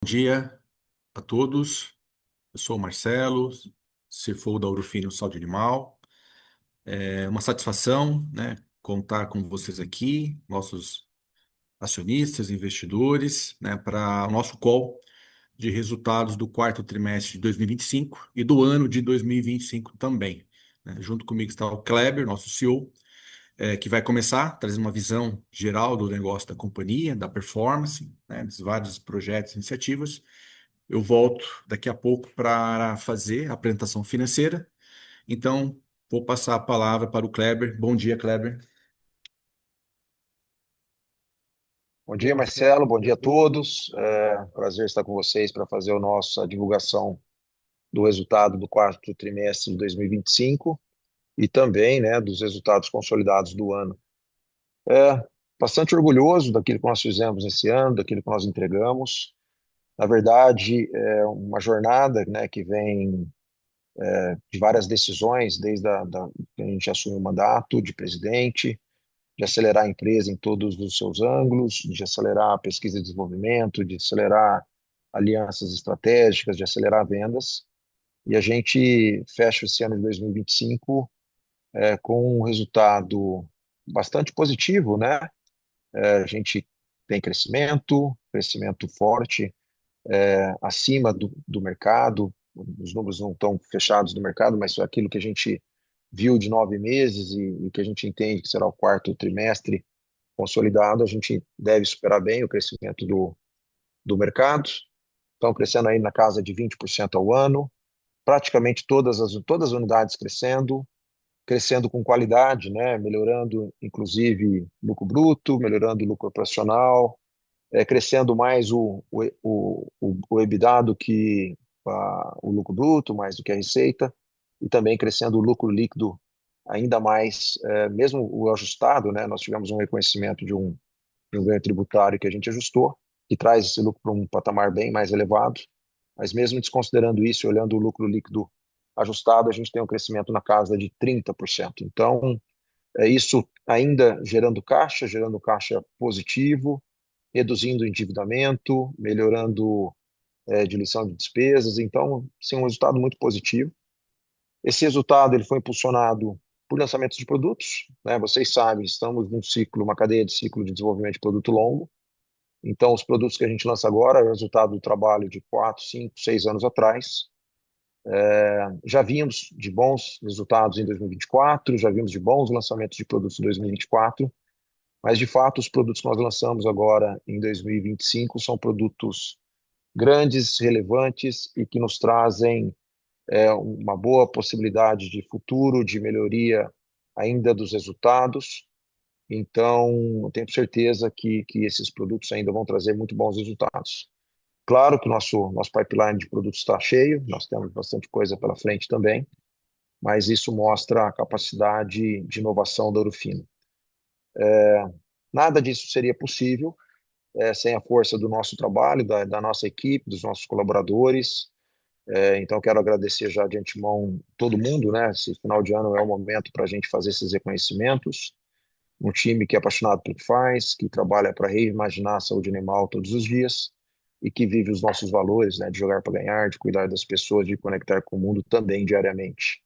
Bom dia a todos. Eu sou o Marcelo, CFO da Ourofino Saúde Animal. É uma satisfação, né, contar com vocês aqui, nossos acionistas, investidores, né, para o nosso call de resultados do quarto trimestre de 2025 e do ano de 2025 também, né. Junto comigo está o Kleber, nosso CEO, que vai começar trazendo uma visão geral do negócio da companhia, da performance, né, dos vários projetos e iniciativas. Eu volto daqui a pouco para fazer a apresentação financeira. Então, vou passar a palavra para o Kleber. Bom dia, Kleber. Bom dia, Marcelo. Bom dia a todos. Prazer estar com vocês para fazer a nossa divulgação do resultado do quarto trimestre de 2025 e também, né, dos resultados consolidados do ano. É, Bastante orgulhoso daquilo que nós fizemos esse ano, daquilo que nós entregamos. Na verdade, é uma jornada, né, que vem de várias decisões, desde que a gente assumiu o mandato de presidente, de acelerar a empresa em todos os seus ângulos, de acelerar a pesquisa e desenvolvimento, de acelerar alianças estratégicas, de acelerar vendas. E a gente fecha esse ano de 2025 com um resultado bastante positivo, né? A gente tem crescimento forte, acima do mercado. Os números não estão fechados do mercado, mas foi aquilo que a gente viu de 9 meses e que a gente entende que será o quarto trimestre consolidado. A gente deve superar bem o crescimento do mercado. Estão crescendo aí na casa de 20% ao ano, praticamente todas as unidades crescendo com qualidade, né? Melhorando, inclusive, lucro bruto, melhorando o lucro operacional, crescendo mais o EBITDA do que o lucro bruto, mais do que a receita, e também crescendo o lucro líquido ainda mais, mesmo o ajustado, né? Nós tivemos um reconhecimento de um ganho tributário que a gente ajustou, que traz esse lucro para um patamar bem mais elevado, mas mesmo desconsiderando isso, olhando o lucro líquido ajustado, a gente tem um crescimento na casa de 30%. Então, é isso ainda gerando caixa positivo, reduzindo o endividamento, melhorando diluição de despesas. Então, sim, um resultado muito positivo. Esse resultado ele foi impulsionado por lançamentos de produtos, né? Vocês sabem, estamos num ciclo, uma cadeia de ciclo de desenvolvimento de produto longo. Então, os produtos que a gente lança agora é o resultado do trabalho de 4, 5, 6 anos atrás. Já vimos de bons resultados em 2024, já vimos de bons lançamentos de produtos em 2024, mas, de fato, os produtos que nós lançamos agora em 2025 são produtos grandes, relevantes e que nos trazem uma boa possibilidade de futuro, de melhoria ainda dos resultados. Então, eu tenho certeza que esses produtos ainda vão trazer muito bons resultados. Claro que o nosso pipeline de produtos está cheio, nós temos bastante coisa pela frente também, mas isso mostra a capacidade de inovação da Ourofino. Nada disso seria possível sem a força do nosso trabalho, da nossa equipe, dos nossos colaboradores. Então, quero agradecer já de antemão todo mundo, né? Esse final de ano é o momento para a gente fazer esses reconhecimentos. Um time que é apaixonado pelo que faz, que trabalha para reimaginar a saúde animal todos os dias e que vive os nossos valores, né, de jogar para ganhar, de cuidar das pessoas, de conectar com o mundo também diariamente.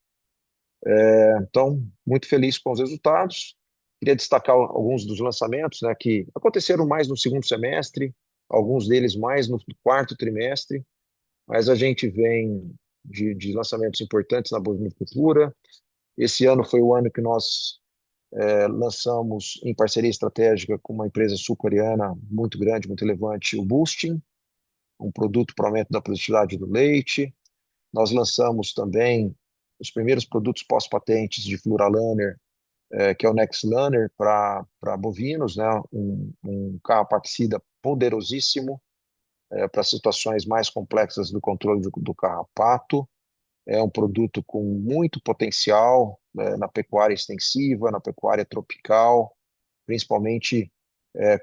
Então, muito feliz com os resultados. Queria destacar alguns dos lançamentos, né, que aconteceram mais no segundo semestre, alguns deles mais no quarto trimestre, mas a gente vem de lançamentos importantes na bovinicultura. Esse ano foi o ano que nós lançamos em parceria estratégica com uma empresa sul-coreana muito grande, muito relevante, o Boosting, um produto para aumento da produtividade do leite. Nós lançamos também os primeiros produtos pós-patentes de Fluralaner, que é o Nexlaner para bovinos, né? Um carrapaticida poderosíssimo para situações mais complexas do controle do carrapato. É um produto com muito potencial na pecuária extensiva, na pecuária tropical, principalmente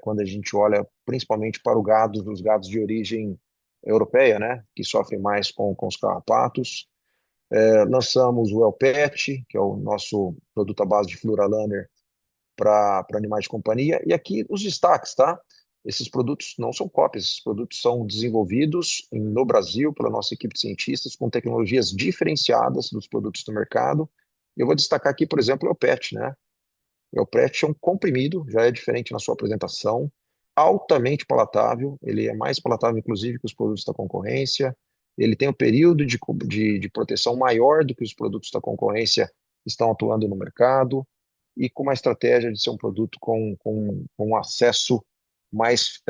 quando a gente olha principalmente para os gados de origem europeia, né, que sofrem mais com os carrapatos. Lançamos o Elpet, que é o nosso produto à base de Fluralaner para animais de companhia. E aqui os destaques, tá? esses produtos não são cópias, esses produtos são desenvolvidos no Brasil pela nossa equipe de cientistas com tecnologias diferenciadas dos produtos do mercado. Eu vou destacar aqui, por exemplo, o PET, né? O PET é um comprimido, já é diferente na sua apresentação, altamente palatável, ele é mais palatável, inclusive, que os produtos da concorrência, ele tem um período de proteção maior do que os produtos da concorrência estão atuando no mercado, e com uma estratégia de ser um produto com um acesso mais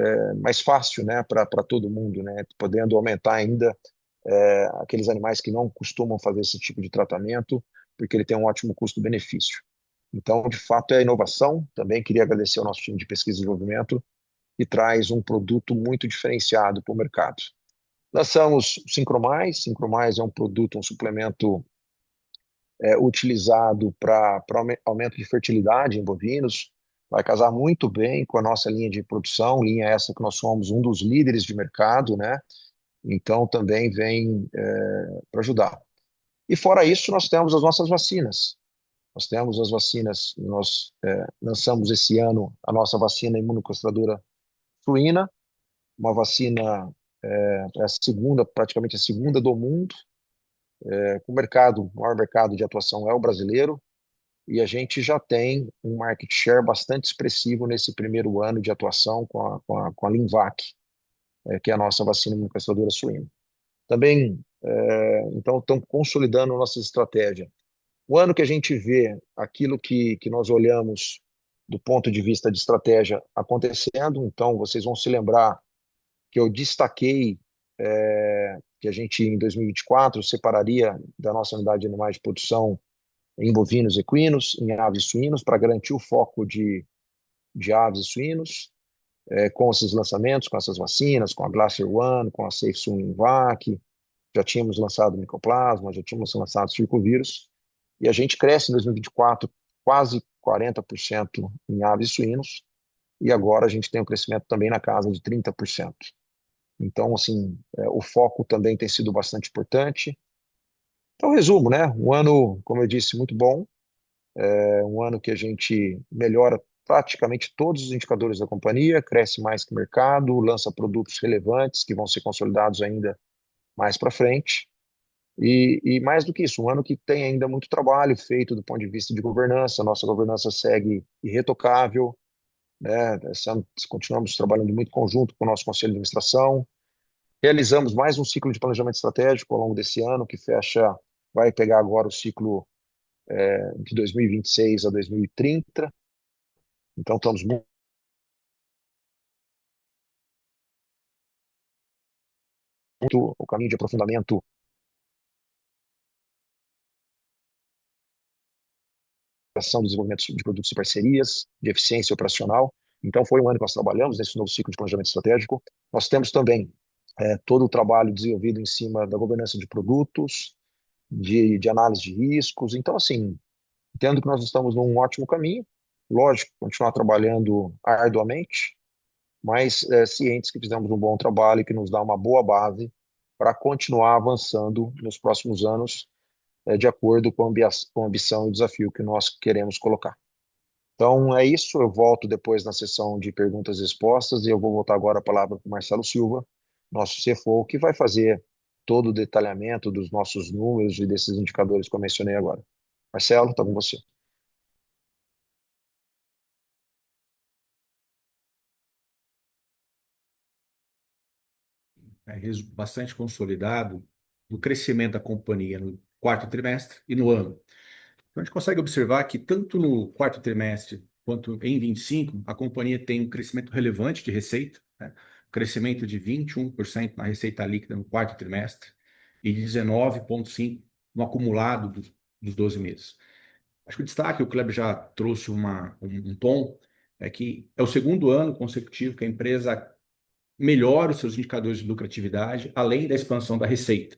fácil, né, para todo mundo, né, podendo aumentar ainda aqueles animais que não costumam fazer esse tipo de tratamento, porque ele tem um ótimo custo-benefício. Então, de fato, é a inovação. Também queria agradecer ao nosso time de pesquisa e desenvolvimento, que traz um produto muito diferenciado para o mercado. Lançamos o Sincromais. Sincromais é um produto, um suplemento utilizado para aumento de fertilidade em bovinos. Vai casar muito bem com a nossa linha de produção, linha essa que nós somos um dos líderes de mercado, né? Então, também vem para ajudar. E fora isso, nós temos as nossas vacinas. Nós temos as vacinas, nós lançamos esse ano a nossa vacina imunocastradora suína, uma vacina, a segunda, praticamente a segunda do mundo. O mercado, o maior mercado de atuação é o brasileiro, e a gente já tem um market share bastante expressivo nesse primeiro ano de atuação com a Linvac, que é a nossa vacina imunocastradora suína. Também, então, estamos consolidando nossa estratégia. O ano que a gente vê aquilo que nós olhamos do ponto de vista de estratégia acontecendo, então vocês vão se lembrar que eu destaquei que a gente, em 2024, separaria da nossa unidade de animais de produção em bovinos e equinos, em aves e suínos, para garantir o foco de aves e suínos, com esses lançamentos, com essas vacinas, com a Glacier One, com a Safe Swim Vac, já tínhamos lançado Micoplasma, já tínhamos lançado Circovírus, e a gente cresce em 2024 quase 40% em aves e suínos, e agora a gente tem um crescimento também na casa de 30%. Então, assim, o foco também tem sido bastante importante. Então, resumo, né? Um ano, como eu disse, muito bom, um ano que a gente melhora praticamente todos os indicadores da companhia, cresce mais que o mercado, lança produtos relevantes que vão ser consolidados ainda mais para frente. E mais do que isso, um ano que tem ainda muito trabalho feito do ponto de vista de governança. Nossa governança segue irretocável, né? Continuamos trabalhando muito conjunto com o nosso conselho de administração. Realizamos mais um ciclo de planejamento estratégico ao longo desse ano, que vai pegar agora o ciclo de 2026 a 2030. Então, estamos muito o caminho de aprofundamento do desenvolvimento de produtos e parcerias, de eficiência operacional. Então, foi um ano que nós trabalhamos nesse novo ciclo de planejamento estratégico. Nós temos também todo o trabalho desenvolvido em cima da governança de produtos, de análise de riscos. Então, assim, entendo que nós estamos num ótimo caminho. Lógico, continuar trabalhando arduamente, mas cientes que fizemos um bom trabalho e que nos dá uma boa base para continuar avançando nos próximos anos, de acordo com a ambição e o desafio que nós queremos colocar. Então, é isso. Eu volto depois na sessão de perguntas e respostas, e eu vou voltar agora a palavra para o Marcelo Silva, nosso CFO, que vai fazer todo o detalhamento dos nossos números e desses indicadores que eu mencionei agora. Marcelo, está com você. Bastante consolidado do crescimento da companhia no quarto trimestre e no ano. Então, a gente consegue observar que tanto no quarto trimestre quanto em 25, a companhia tem um crescimento relevante de receita, né? Crescimento de 21% na receita líquida no quarto trimestre e de 19,5% no acumulado dos 12 meses. Acho que o destaque, o Kleber já trouxe um tom, é que é o segundo ano consecutivo que a empresa melhora os seus indicadores de lucratividade, além da expansão da receita.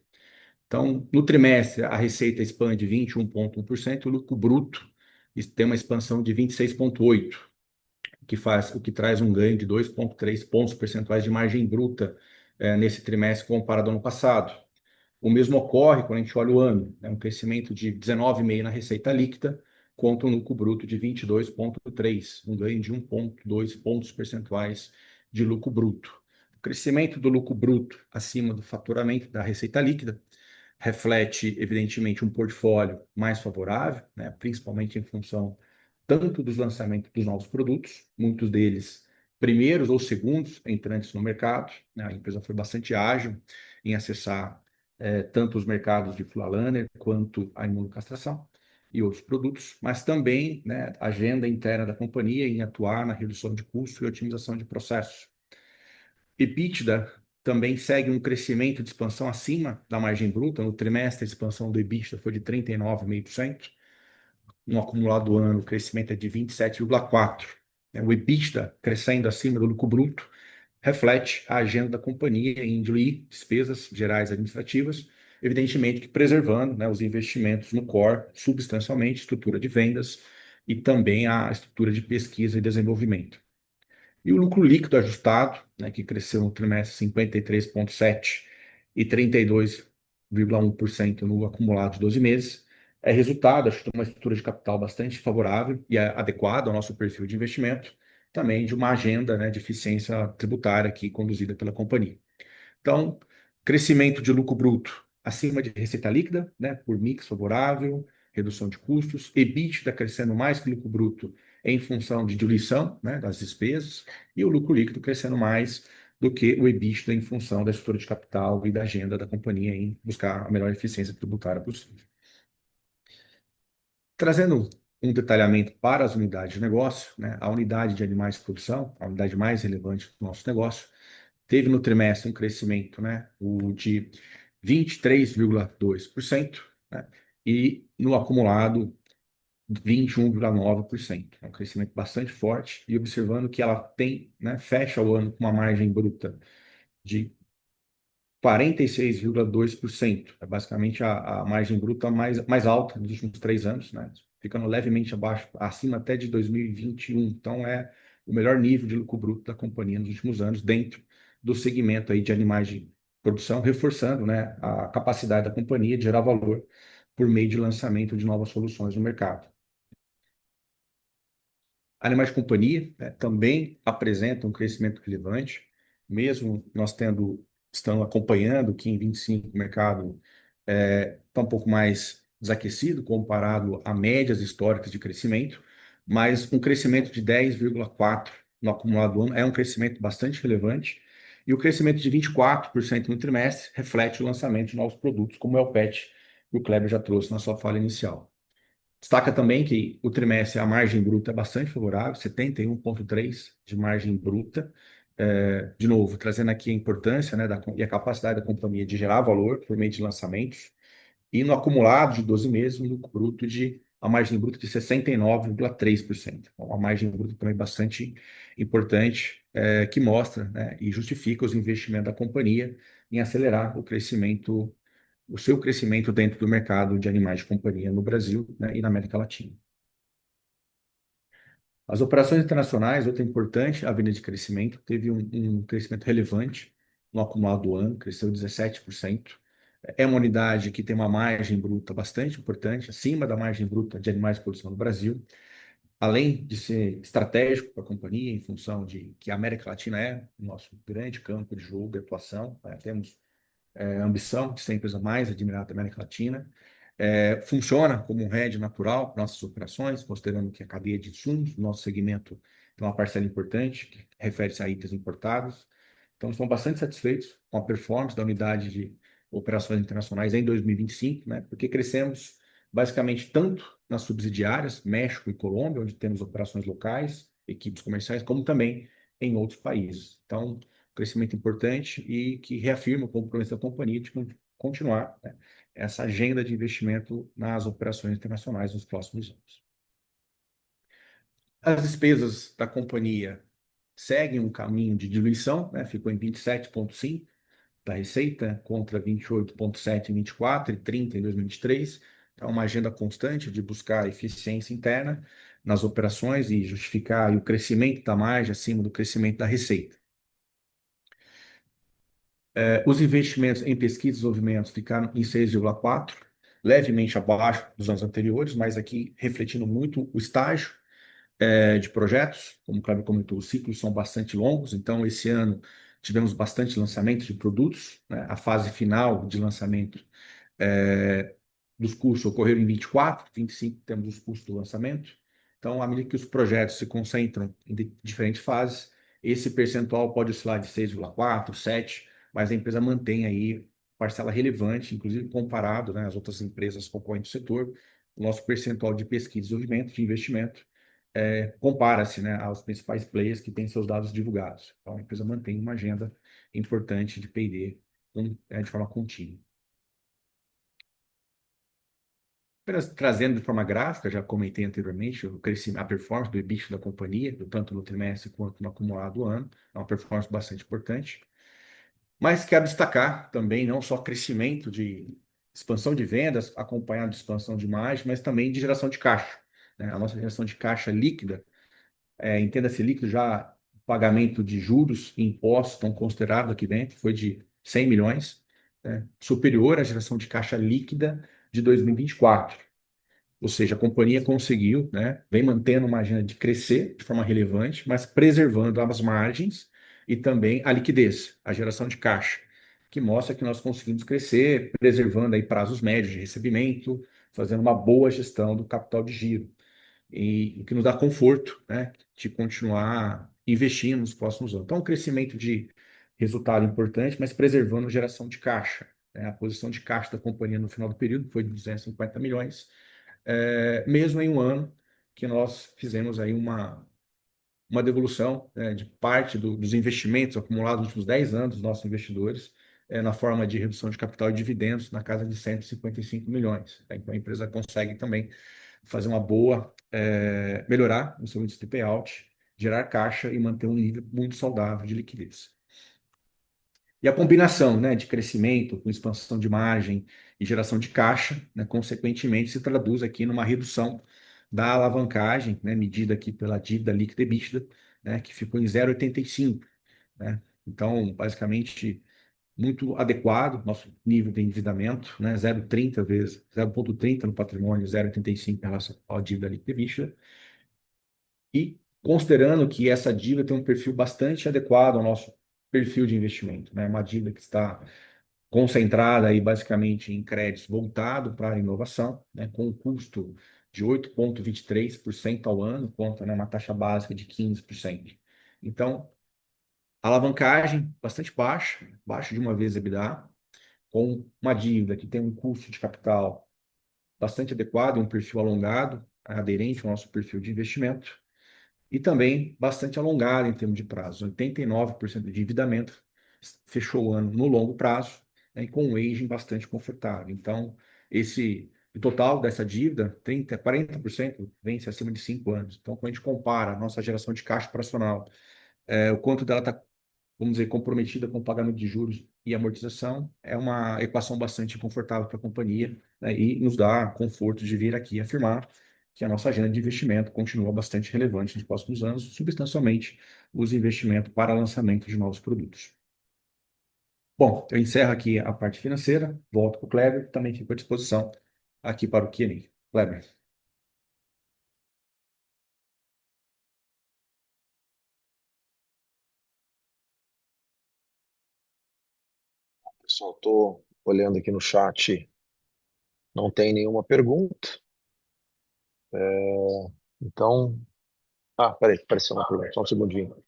Então, no trimestre, a receita expande 21,1%, o lucro bruto tem uma expansão de 26,8%, o que traz um ganho de 2,3 pontos percentuais de margem bruta nesse trimestre comparado ao ano passado. O mesmo ocorre quando a gente olha o ano, um crescimento de 19,5% na receita líquida, contra um lucro bruto de 22,3%, um ganho de 1,2 pontos percentuais de lucro bruto. O crescimento do lucro bruto acima do faturamento da receita líquida reflete, evidentemente, um portfólio mais favorável, né, principalmente em função tanto dos lançamentos dos novos produtos, muitos deles primeiros ou segundos entrantes no mercado, né, a empresa foi bastante ágil em acessar tanto os mercados de Fulalana quanto a imunocastração e outros produtos, mas também, né, a agenda interna da companhia em atuar na redução de custo e otimização de processos. EBITDA também segue um crescimento de expansão acima da margem bruta. No trimestre, a expansão do EBITDA foi de 39,5%. No acumulado do ano, o crescimento é de 27,4%. O EBITDA crescendo acima do lucro bruto reflete a agenda da companhia em diluir despesas gerais administrativas, evidentemente que preservando, né, os investimentos no core substancialmente, estrutura de vendas e também a estrutura de pesquisa e desenvolvimento. E o lucro líquido ajustado, né, que cresceu no trimestre 53,7% e 32,1% no acumulado de 12 meses, é resultado, acho, de uma estrutura de capital bastante favorável e adequada ao nosso perfil de investimento, também de uma agenda, né, de eficiência tributária aqui conduzida pela companhia. Então, crescimento de lucro bruto acima de receita líquida, né, por mix favorável, redução de custos, EBITDA crescendo mais que o lucro bruto em função de diluição, né, das despesas, e o lucro líquido crescendo mais do que o EBITDA em função da estrutura de capital e da agenda da companhia em buscar a melhor eficiência tributária possível. Trazendo um detalhamento para as unidades de negócio, né, a unidade de animais de produção, a unidade mais relevante do nosso negócio, teve no trimestre um crescimento, né, de 23,2%, né, e no acumulado 21,9%. É um crescimento bastante forte e observando que ela tem, né, fecha o ano com uma margem bruta de 46,2%. É basicamente a margem bruta mais alta dos últimos 3 anos, né? Ficando levemente abaixo, acima até de 2021. Então, é o melhor nível de lucro bruto da companhia nos últimos anos, dentro do segmento aí de animais de produção, reforçando, né, a capacidade da companhia de gerar valor por meio de lançamento de novas soluções no mercado. Animais de companhia, né, também apresentam um crescimento relevante, mesmo nós estamos acompanhando que em 25 o mercado está um pouco mais desaquecido comparado a médias históricas de crescimento, mas um crescimento de 10,4% no acumulado do ano é um crescimento bastante relevante, e o crescimento de 24% no trimestre reflete o lançamento de novos produtos, como é o PET, que o Kleber já trouxe na sua fala inicial. Destaca também que o trimestre a margem bruta é bastante favorável, 71,3% de margem bruta. De novo, trazendo aqui a importância, né, e a capacidade da companhia de gerar valor por meio de lançamentos. E no acumulado de 12 meses, um lucro bruto a margem bruta de 69,3%. Uma margem bruta também bastante importante, que mostra, né, e justifica os investimentos da companhia em acelerar o seu crescimento dentro do mercado de animais de companhia no Brasil, né, e na América Latina. As operações internacionais, outra importante avenida de crescimento, teve um crescimento relevante no acumulado do ano, cresceu 17%. É uma unidade que tem uma margem bruta bastante importante, acima da margem bruta de animais de produção no Brasil, além de ser estratégico para a companhia, em função de que a América Latina é o nosso grande campo de jogo e atuação. Temos a ambição de ser a empresa mais admirada da América Latina. Funciona como um hedge natural para nossas operações, considerando que a cadeia de insumos do nosso segmento tem uma parcela importante, que refere-se a itens importados. Então, estamos bastante satisfeitos com a performance da unidade de operações internacionais em 2025, né, porque crescemos basicamente tanto nas subsidiárias, México e Colômbia, onde temos operações locais, equipes comerciais, como também em outros países. Então, crescimento importante e que reafirma o compromisso da companhia de continuar, né, essa agenda de investimento nas operações internacionais nos próximos anos. As despesas da companhia seguem um caminho de diluição, né, ficou em 27,5% da receita contra 28,7% em 24 e 30 em 2023. É uma agenda constante de buscar eficiência interna nas operações e justificar o crescimento da margem acima do crescimento da receita. Os investimentos em pesquisa e desenvolvimento ficaram em 6,4%, levemente abaixo dos anos anteriores, mas aqui refletindo muito o estágio de projetos. Como o Cláudio comentou, os ciclos são bastante longos, então esse ano tivemos bastante lançamento de produtos, né? A fase final de lançamento é, dos cursos ocorreram em 24, 25 temos os cursos do lançamento. Então, à medida que os projetos se concentram em diferentes fases, esse percentual pode oscilar de 6,4, 7, mas a empresa mantém aí parcela relevante, inclusive comparado, né, às outras empresas concorrentes do setor, o nosso percentual de pesquisa e desenvolvimento, de investimento, compara-se, né, aos principais players que têm seus dados divulgados. Então, a empresa mantém uma agenda importante de P&D de forma contínua. Apenas trazendo de forma gráfica, já comentei anteriormente, o crescimento, a performance do EBIT da companhia, tanto no trimestre quanto no acumulado do ano, é uma performance bastante importante. Mas quero destacar também não só crescimento de expansão de vendas, acompanhado de expansão de margem, mas também de geração de caixa, né? A nossa geração de caixa líquida, entenda-se líquido já, o pagamento de juros e impostos estão considerados aqui dentro, foi de 100 milhões, né? Superior à geração de caixa líquida de 2024. Ou seja, a companhia conseguiu, né, vem mantendo uma agenda de crescer de forma relevante, mas preservando as margens e também a liquidez, a geração de caixa, que mostra que nós conseguimos crescer, preservando aí prazos médios de recebimento, fazendo uma boa gestão do capital de giro e o que nos dá conforto, né, de continuar investindo nos próximos anos. Então, um crescimento de resultado importante, mas preservando a geração de caixa, né? A posição de caixa da companhia no final do período foi de 250 milhões, mesmo em um ano que nós fizemos aí uma devolução, de parte dos investimentos acumulados nos últimos 10 anos dos nossos investidores, na forma de redução de capital e dividendos na casa de 155 milhões. Então, a empresa consegue também fazer uma boa, melhorar o seu índice de payout, gerar caixa e manter um nível muito saudável de liquidez. E a combinação, né, de crescimento com expansão de margem e geração de caixa, né, consequentemente, se traduz aqui numa redução da alavancagem, né, medida aqui pela dívida líquida EBITDA, né, que ficou em 0,85, né? Então, basicamente, muito adequado nosso nível de endividamento, né, 0,30 vezes, 0,30 no patrimônio, 0,85 em relação à dívida líquida EBITDA. E considerando que essa dívida tem um perfil bastante adequado ao nosso perfil de investimento, né? Uma dívida que está concentrada aí basicamente em créditos voltado para a inovação, né? Com um custo de 8,23% ao ano, conta, né, uma taxa básica de 15%. Então, alavancagem bastante baixa, abaixo de uma vez EBITDA, com uma dívida que tem um custo de capital bastante adequado e um perfil alongado, aderente ao nosso perfil de investimento e também bastante alongada em termos de prazo. 89% de endividamento, fechou o ano no longo prazo, né, e com um aging bastante confortável. Então, o total dessa dívida, 30, 40% vence acima de 5 anos. Então, quando a gente compara a nossa geração de caixa operacional, o quanto dela está, vamos dizer, comprometida com o pagamento de juros e amortização, é uma equação bastante confortável para a companhia, né, e nos dá conforto de vir aqui afirmar que a nossa agenda de investimento continua bastante relevante nos próximos anos, substancialmente os investimentos para lançamento de novos produtos. Bom, eu encerro aqui a parte financeira, volto para o Kleber, também fico à disposição aqui para o Q&A. Kleber. Pessoal, estou olhando aqui no chat, não tem nenhuma pergunta. Então, peraí, apareceu uma pergunta, só um segundinho.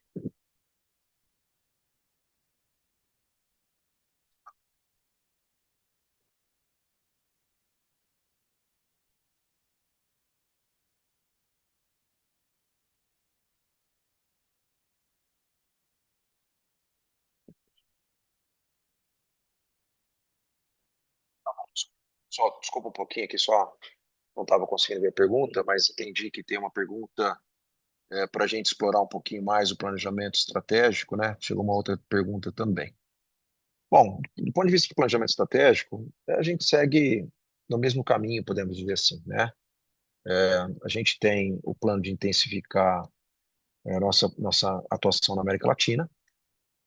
Só, desculpa um pouquinho aqui, só não estava conseguindo ver a pergunta, mas entendi que tem uma pergunta para a gente explorar um pouquinho mais o planejamento estratégico, né? Chegou uma outra pergunta também. Bom, do ponto de vista do planejamento estratégico, a gente segue no mesmo caminho, podemos dizer assim, né? A gente tem o plano de intensificar a nossa atuação na América Latina.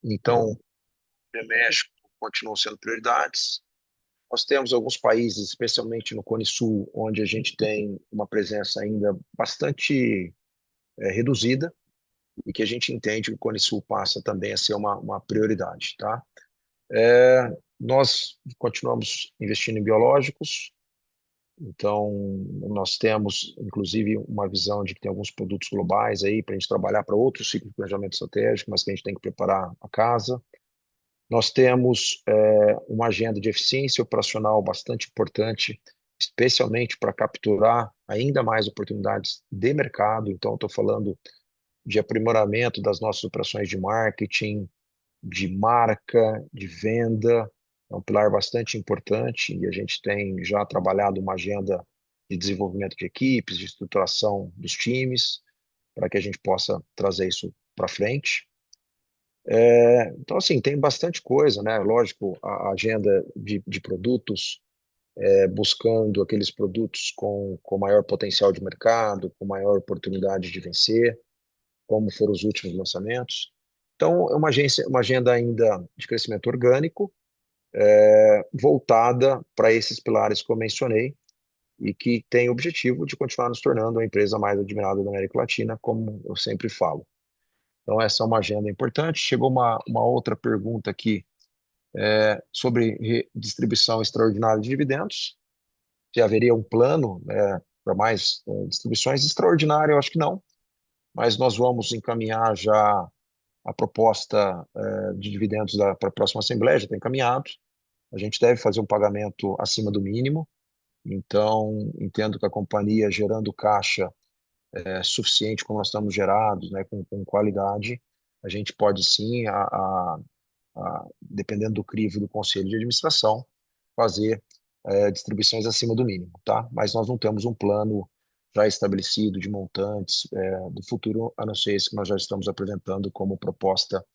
Então, o México continuam sendo prioridades. Nós temos alguns países, especialmente no Cone Sul, onde a gente tem uma presença ainda bastante reduzida e que a gente entende que o Cone Sul passa também a ser uma prioridade, tá? Nós continuamos investindo em biológicos, então nós temos, inclusive, uma visão de que tem alguns produtos globais aí para a gente trabalhar para outros ciclos de planejamento estratégico, mas que a gente tem que preparar a casa. Nós temos uma agenda de eficiência operacional bastante importante, especialmente para capturar ainda mais oportunidades de mercado. Então, estou falando de aprimoramento das nossas operações de marketing, de marca, de venda. É um pilar bastante importante e a gente tem já trabalhado uma agenda de desenvolvimento de equipes, de estruturação dos times, para que a gente possa trazer isso para frente. Então, assim, tem bastante coisa, né? Lógico, a agenda de produtos, buscando aqueles produtos com maior potencial de mercado, com maior oportunidade de vencer, como foram os últimos lançamentos. Então, é uma agenda ainda de crescimento orgânico, voltada para esses pilares que eu mencionei e que tem o objetivo de continuar nos tornando a empresa mais admirada da América Latina, como eu sempre falo. Então, essa é uma agenda importante. Chegou uma outra pergunta aqui sobre distribuição extraordinária de dividendos. Se haveria um plano, para mais distribuições extraordinárias, eu acho que não, mas nós vamos encaminhar já a proposta de dividendos para a próxima Assembleia, já está encaminhado. A gente deve fazer um pagamento acima do mínimo, então entendo que a companhia gerando caixa suficiente como nós estamos gerados, né, com qualidade, a gente pode sim, dependendo do crivo do conselho de administração, fazer distribuições acima do mínimo, tá? Mas nós não temos um plano já estabelecido de montantes do futuro, a não ser esse que nós já estamos apresentando como proposta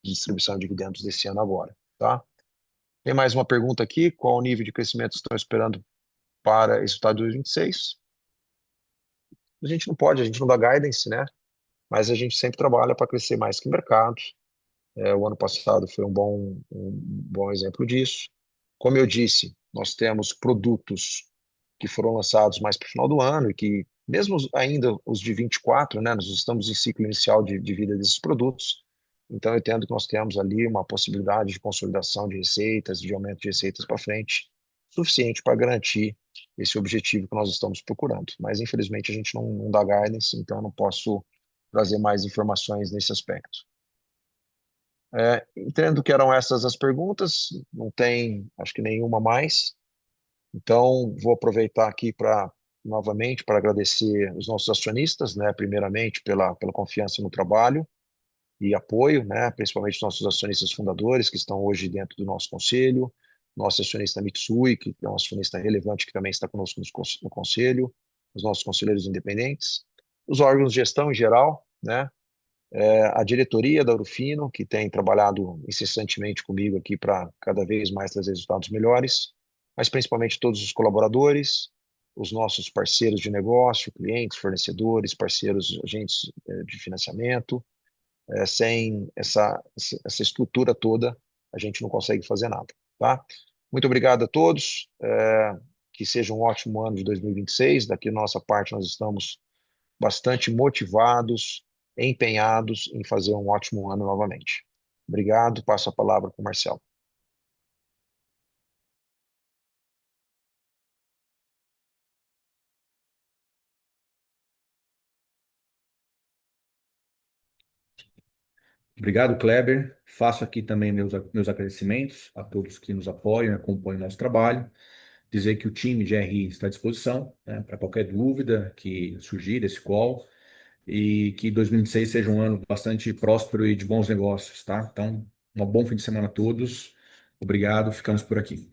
de distribuição de dividendos desse ano agora, tá? Tem mais uma pergunta aqui: qual o nível de crescimento estão esperando para esse resultado de 2026? A gente não pode, a gente não dá guidance, né? Mas a gente sempre trabalha para crescer mais que o mercado. O ano passado foi um bom exemplo disso. Como eu disse, nós temos produtos que foram lançados mais para o final do ano e que, mesmo ainda os de 24, né, nós estamos em ciclo inicial de vida desses produtos. Então, eu entendo que nós temos ali uma possibilidade de consolidação de receitas, de aumento de receitas para frente, suficiente para garantir esse objetivo que nós estamos procurando. Mas, infelizmente, a gente não dá guidance, então eu não posso trazer mais informações nesse aspecto. Entendo que eram essas as perguntas, não tem, acho que nenhuma mais. Então, vou aproveitar aqui novamente, para agradecer os nossos acionistas, né, primeiramente pela confiança no trabalho e apoio, né, principalmente os nossos acionistas fundadores, que estão hoje dentro do nosso conselho, nosso acionista Mitsui, que é um acionista relevante que também está conosco no conselho, os nossos conselheiros independentes, os órgãos de gestão em geral, né, a diretoria da Urufino, que tem trabalhado incessantemente comigo aqui para cada vez mais trazer resultados melhores, mas principalmente todos os colaboradores, os nossos parceiros de negócio, clientes, fornecedores, parceiros, agentes de financiamento. Sem essa estrutura toda, a gente não consegue fazer nada, tá? Muito obrigado a todos, que seja um ótimo ano de 2026. Daqui da nossa parte, nós estamos bastante motivados, empenhados em fazer um ótimo ano novamente. Obrigado, passo a palavra para o Marcelo. Obrigado, Kleber. Faço aqui também meus agradecimentos a todos que nos apoiam e acompanham o nosso trabalho. Dizer que o time de RI está à disposição, né, para qualquer dúvida que surgir desse call e que 2026 seja um ano bastante próspero e de bons negócios, tá? Então, um bom fim de semana a todos. Obrigado, ficamos por aqui.